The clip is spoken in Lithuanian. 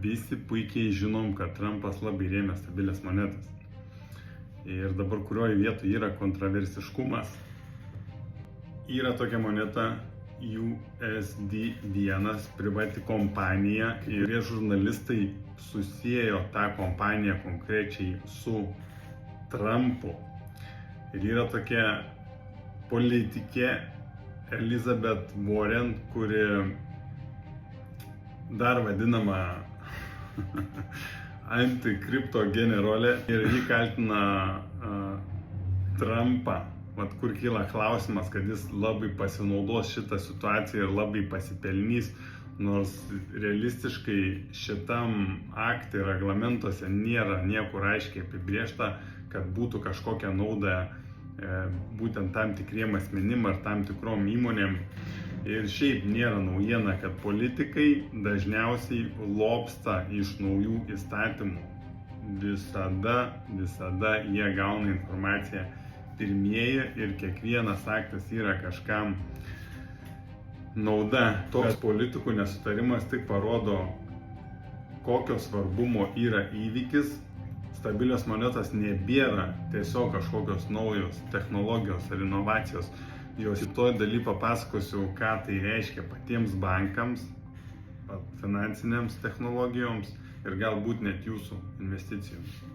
visi puikiai žinom, kad Trumpas labai rėmė stabilias monetas. Ir dabar kurioje vietoje yra kontroversiškumas. Yra tokia moneta USD1, privati kompanija, ir žurnalistai susiejo tą kompaniją konkrečiai su Trumpu. Ir yra tokia politikė Elizabeth Warren, kuri dar vadinama antikripto generolė, ir jį kaltina Trumpą. Vat kur kyla klausimas, kad jis labai pasinaudos šitą situaciją ir labai pasipelnys, nors realistiškai šitam akte reglamentuose nėra niekur aiškiai apibrėžta, kad būtų kažkokia nauda būtent tam tikriem asmenim ar tam tikrom įmonėm. Ir šiaip nėra naujiena, kad politikai dažniausiai lobsta iš naujų įstatymų. Visada jie gauna informaciją pirmieji ir kiekvienas aktas yra kažkam nauda. Toks politikų nesutarimas tik parodo, kokio svarbumo yra įvykis. Stabilios monetos nebėra tiesiog kažkokios naujos technologijos ar inovacijos. Jos kitoj daly papasakosiu, ką tai reiškia patiems bankams, finansinėms technologijoms ir galbūt net jūsų investicijoms.